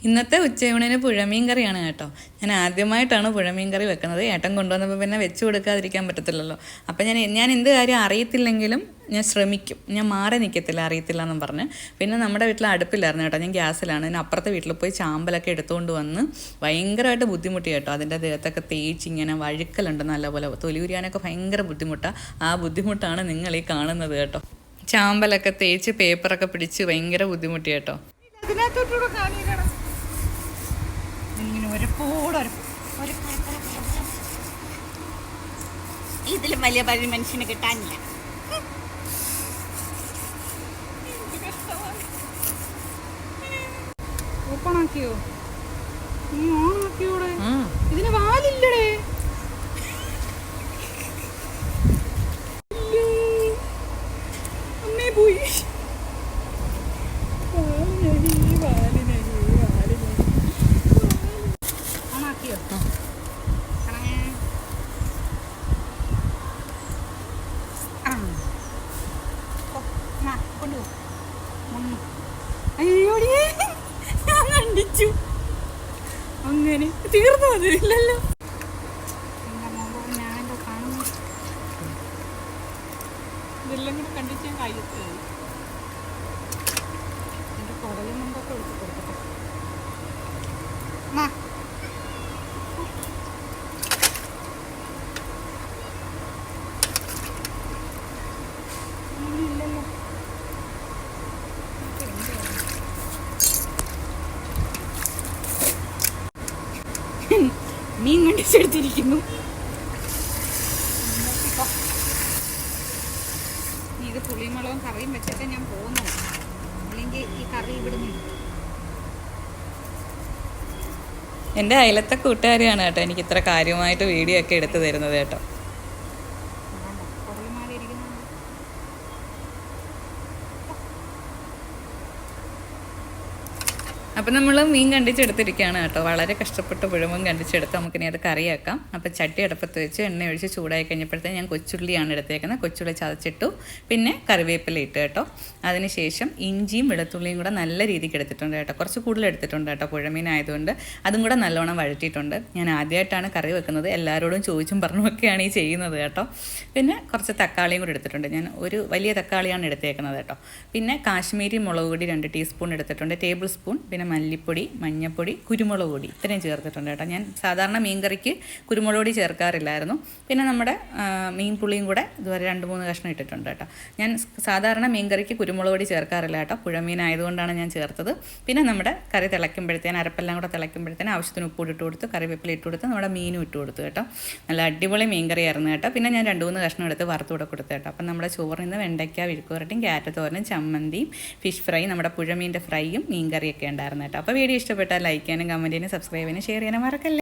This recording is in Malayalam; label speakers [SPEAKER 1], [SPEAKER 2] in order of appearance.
[SPEAKER 1] ഇന്നത്തെ ഉച്ചയൂണിന് പുഴമീൻ കറിയാണ് കേട്ടോ. ഞാൻ ആദ്യമായിട്ടാണ് പുഴമീൻ കറി വെക്കുന്നത്. ഏട്ടൻ കൊണ്ടുവന്നപ്പോൾ പിന്നെ വെച്ച് കൊടുക്കാതിരിക്കാൻ പറ്റത്തില്ലല്ലോ. അപ്പം ഞാൻ എന്ത് കാര്യം അറിയത്തില്ലെങ്കിലും ഞാൻ ശ്രമിക്കും. ഞാൻ മാറി നിൽക്കത്തില്ല അറിയത്തില്ല എന്നും പറഞ്ഞ്. പിന്നെ നമ്മുടെ വീട്ടിൽ അടുപ്പില്ലായിരുന്നു കേട്ടോ, ഞാൻ ഗ്യാസിലാണ്. ഞാൻ അപ്പുറത്തെ വീട്ടിൽ പോയി ചാമ്പലൊക്കെ എടുത്തുകൊണ്ട് വന്ന് ഭയങ്കരമായിട്ട് ബുദ്ധിമുട്ടി കേട്ടോ. അതിൻ്റെ ദേഹത്തൊക്കെ തേച്ച് ഇങ്ങനെ വഴുക്കലുണ്ട് നല്ലപോലെ. തൊലി ഉരിയാനൊക്കെ ഭയങ്കര ബുദ്ധിമുട്ടാണ്. ആ ബുദ്ധിമുട്ടാണ് നിങ്ങൾ ഈ കാണുന്നത് കേട്ടോ. ചാമ്പലൊക്കെ തേച്ച് പേപ്പറൊക്കെ പിടിച്ച് ഭയങ്കര ബുദ്ധിമുട്ടി കേട്ടോ.
[SPEAKER 2] ഇതിലും വലിയ പഴി മനുഷ്യന് കിട്ടാനില്ല.
[SPEAKER 3] ഓപ്പണാക്കിയോ? നീ ഓണാക്കിയോടെ? ഇതിന് വാലില്ലടേ. അമ്മേ പോയി. അങ്ങനെ തീർന്നു അതില്ലല്ലോ. ഇതെല്ലാം കൂടെ കണ്ടിച്ച് ഞാൻ കയ്യത്ത് എൻ്റെ കുടലും മുമ്പൊക്കെ എടുത്ത് കൊടുക്കട്ടെ. ഇല്ലല്ലോ മീൻ കണ്ടിച്ചെടുത്തിരിക്കുന്നു. ഇത് പുളിമുളകും കറിയും വെച്ചിട്ട് ഞാൻ പോകുന്നു, അല്ലെങ്കിൽ ഈ കറി ഇവിടുന്ന്.
[SPEAKER 1] എൻ്റെ അയലത്തെ കൂട്ടുകാരിയാണ് കേട്ടോ എനിക്ക് ഇത്ര കാര്യമായിട്ട് വീഡിയോ ഒക്കെ എടുത്തു തരുന്നത് കേട്ടോ. അപ്പം നമ്മൾ മീൻ കണ്ടിച്ചെടുത്തിരിക്കുകയാണ് കേട്ടോ. വളരെ കഷ്ടപ്പെട്ട് പുഴമീൻ കണ്ടിച്ചെടുത്ത് നമുക്കിനി അത് കറിയാക്കാം. അപ്പോൾ ചട്ടി അടുപ്പത്ത് വെച്ച് എണ്ണ ഒഴിച്ച് ചൂടായി കഴിഞ്ഞപ്പോഴത്തേക്ക് ഞാൻ കൊച്ചുള്ളിയാണ് എടുത്തേക്കുന്നത്. കൊച്ചുള്ളി ചതച്ചിട്ടു, പിന്നെ കറിവേപ്പില ഇട്ട് കേട്ടോ. അതിനുശേഷം ഇഞ്ചിയും വെളുത്തുള്ളിയും കൂടെ നല്ല രീതിക്ക് എടുത്തിട്ടുണ്ട് കേട്ടോ. കുറച്ച് കൂടുതൽ എടുത്തിട്ടുണ്ട് കേട്ടോ, പുഴമീൻ ആയതുകൊണ്ട്. അതും കൂടെ നല്ലോണം വഴറ്റിയിട്ടുണ്ട്. ഞാൻ ആദ്യമായിട്ടാണ് കറി വെക്കുന്നത്, എല്ലാവരോടും ചോദിച്ചും പറഞ്ഞുമൊക്കെയാണ് ഈ ചെയ്യുന്നത് കേട്ടോ. പിന്നെ കുറച്ച് തക്കാളിയും കൂടെ എടുത്തിട്ടുണ്ട്. ഞാൻ ഒരു വലിയ തക്കാളിയാണ് എടുത്തേക്കുന്നത് കേട്ടോ. പിന്നെ കാശ്മീരി മുളക് പൊടി 2 ടീസ്പൂൺ എടുത്തിട്ടുണ്ട്, ടേബിൾ സ്പൂൺ. പിന്നെ മല്ലിപ്പൊടി, മഞ്ഞൾപ്പൊടി, കുരുമുളക് പൊടി ഇത്രയും ചേർത്തിട്ടുണ്ട് കേട്ടോ. ഞാൻ സാധാരണ മീൻ കറിക്ക് കുരുമുളക് പൊടി ചേർക്കാറില്ലായിരുന്നു. പിന്നെ നമ്മുടെ മീൻ പുളിയും കൂടെ ഇതുവരെ 2-3 കഷ്ണം ഇട്ടിട്ടുണ്ട് കേട്ടോ. ഞാൻ സാധാരണ മീൻ കറിക്ക് കുരുമുളക് പൊടി ചേർക്കാറില്ല കേട്ടോ, പുഴമീൻ ആയതുകൊണ്ടാണ് ഞാൻ ചേർത്തത്. പിന്നെ നമ്മുടെ കറി തിളയ്ക്കുമ്പോഴത്തേന്, അരപ്പെല്ലാം കൂടെ തിളയ്ക്കുമ്പോഴത്തേന് ആവശ്യത്തിന് ഉപ്പ് ഇട്ട് കൊടുത്ത്, കറിവേപ്പില ഇട്ട് കൊടുത്ത്, നമ്മുടെ മീനും ഇട്ട് കൊടുത്തു കേട്ടോ. നല്ല അടിപൊളി മീൻ കറി ആയിരുന്നു കേട്ടോ. പിന്നെ ഞാൻ 2-3 കഷ്ണം എടുത്ത് വറുത്ത് കൂടെ കൊടുത്തു കേട്ടോ. അപ്പം നമ്മുടെ ചോറിൽ നിന്ന് വെണ്ടയ്ക്ക വിഴുക്കുവരട്ടിയും ക്യാരറ്റ് തോരനും ചമ്മന്തിയും ഫിഷ് ഫ്രൈ, നമ്മുടെ പുഴമീൻ്റെ ഫ്രൈയും മീൻ കറിയൊക്കെ ഉണ്ടായിരുന്നു കേട്ടോ. അപ്പോൾ വീഡിയോ ഇഷ്ടപ്പെട്ടാൽ ലൈക്ക് ചെയ്യാനും കമൻറ്റ് ചെയ്യാനും സബ്സ്ക്രൈബ് ചെയ്യാനും ഷെയർ ചെയ്യാനും മറക്കല്ലേ.